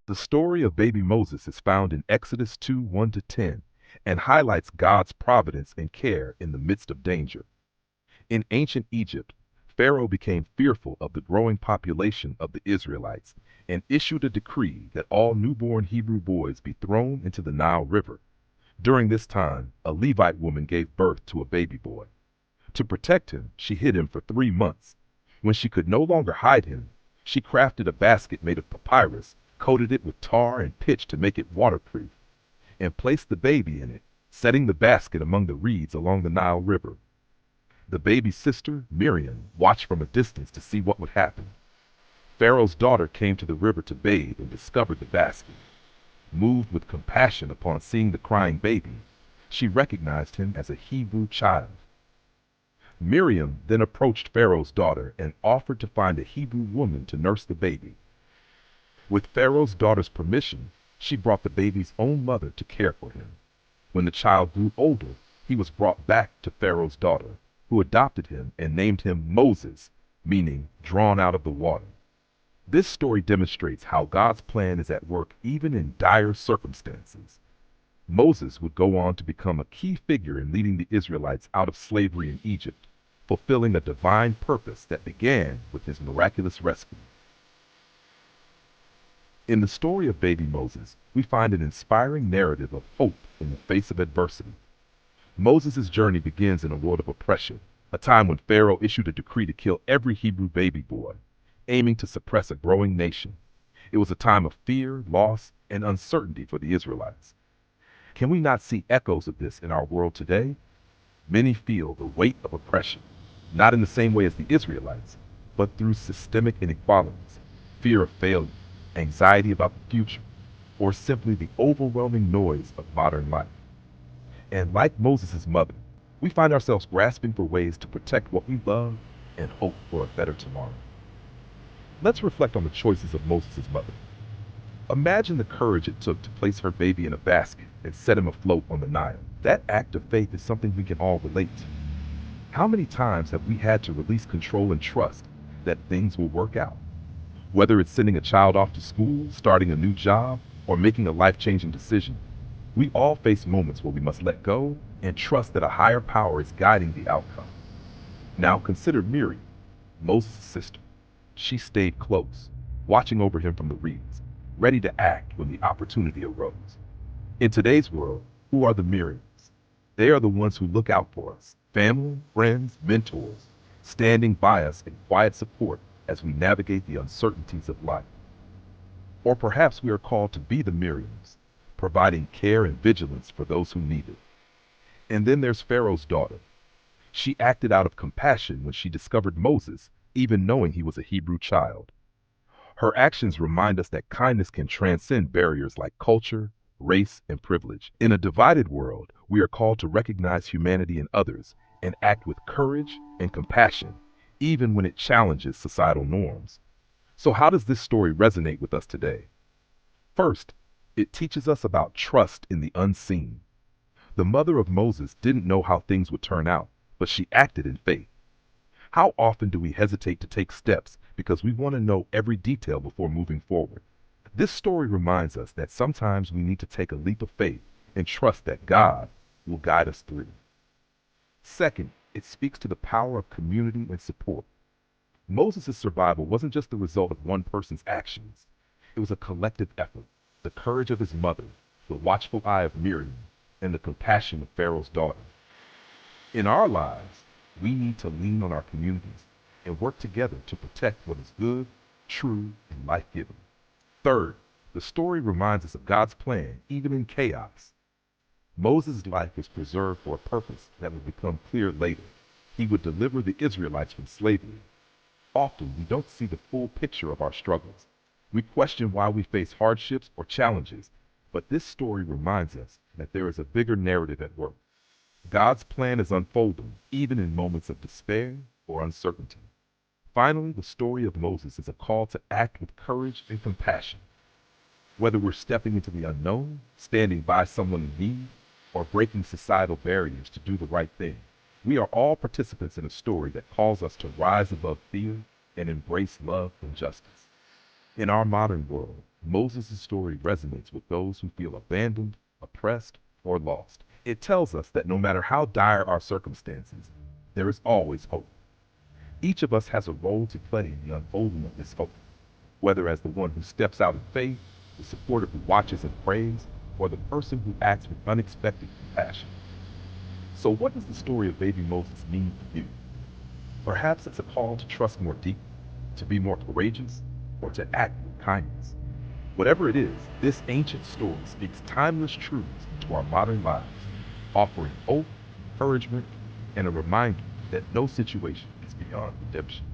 The story of baby Moses is found in Exodus 2 1 to 10 and highlights God's providence and care in the midst of danger. In ancient Egypt, Pharaoh became fearful of the growing population of the Israelites and issued a decree that all newborn Hebrew boys be thrown into the Nile River. During this time, a Levite woman gave birth to a baby boy. To protect him, she hid him for 3 months. When she could no longer hide him, she crafted a basket made of papyrus, coated it with tar and pitch to make it waterproof, and placed the baby in it, setting the basket among the reeds along the Nile River. The baby's sister, Miriam, watched from a distance to see what would happen. Pharaoh's daughter came to the river to bathe and discovered the basket. Moved with compassion upon seeing the crying baby, she recognized him as a Hebrew child. Miriam then approached Pharaoh's daughter and offered to find a Hebrew woman to nurse the baby. With Pharaoh's daughter's permission, she brought the baby's own mother to care for him. When the child grew older, he was brought back to Pharaoh's daughter, who adopted him and named him Moses, meaning drawn out of the water. This story demonstrates how God's plan is at work even in dire circumstances. Moses would go on to become a key figure in leading the Israelites out of slavery in Egypt, fulfilling a divine purpose that began with his miraculous rescue. In the story of baby Moses, we find an inspiring narrative of hope in the face of adversity. Moses' journey begins in a world of oppression, a time when Pharaoh issued a decree to kill every Hebrew baby boy, aiming to suppress a growing nation. It was a time of fear, loss, and uncertainty for the Israelites. Can we not see echoes of this in our world today? Many feel the weight of oppression, not in the same way as the Israelites, but through systemic inequalities, fear of failure, anxiety about the future, or simply the overwhelming noise of modern life. And like Moses' mother, we find ourselves grasping for ways to protect what we love and hope for a better tomorrow. Let's reflect on the choices of Moses' mother. Imagine the courage it took to place her baby in a basket and set him afloat on the Nile. That act of faith is something we can all relate to. How many times have we had to release control and trust that things will work out? Whether it's sending a child off to school, starting a new job, or making a life-changing decision, we all face moments where we must let go and trust that a higher power is guiding the outcome. Now consider Miriam, Moses' sister. She stayed close, watching over him from the reeds, ready to act when the opportunity arose. In today's world, who are the Miriams? They are the ones who look out for us, family, friends, mentors, standing by us in quiet support as we navigate the uncertainties of life. Or perhaps we are called to be the Miriams, providing care and vigilance for those who need it. And then there's Pharaoh's daughter. She acted out of compassion when she discovered Moses, even knowing he was a Hebrew child. Her actions remind us that kindness can transcend barriers like culture, race, and privilege. In a divided world, we are called to recognize humanity in others and act with courage and compassion, even when it challenges societal norms. So how does this story resonate with us today? First, it teaches us about trust in the unseen. The mother of Moses didn't know how things would turn out, but she acted in faith. How often do we hesitate to take steps because we want to know every detail before moving forward? This story reminds us that sometimes we need to take a leap of faith and trust that God will guide us through. Second, it speaks to the power of community and support. Moses' survival wasn't just the result of one person's actions. It was a collective effort. The courage of his mother, the watchful eye of Miriam, and the compassion of Pharaoh's daughter. In our lives, we need to lean on our communities and work together to protect what is good, true, and life-giving. Third, the story reminds us of God's plan, even in chaos. Moses' life was preserved for a purpose that would become clear later. He would deliver the Israelites from slavery. Often, we don't see the full picture of our struggles. We question why we face hardships or challenges, but this story reminds us that there is a bigger narrative at work. God's plan is unfolding, even in moments of despair or uncertainty. Finally, the story of Moses is a call to act with courage and compassion. Whether we're stepping into the unknown, standing by someone in need, or breaking societal barriers to do the right thing, we are all participants in a story that calls us to rise above fear and embrace love and justice. In our modern world, Moses' story resonates with those who feel abandoned, oppressed, or lost. It tells us that no matter how dire our circumstances, there is always hope. Each of us has a role to play in the unfolding of this hope, whether as the one who steps out in faith, the supporter who watches and prays, or the person who acts with unexpected compassion. So what does the story of baby Moses mean for you? Perhaps it's a call to trust more deeply, to be more courageous, or to act with kindness. Whatever it is, this ancient story speaks timeless truths to our modern lives, offering hope, encouragement, and a reminder that no situation is beyond redemption.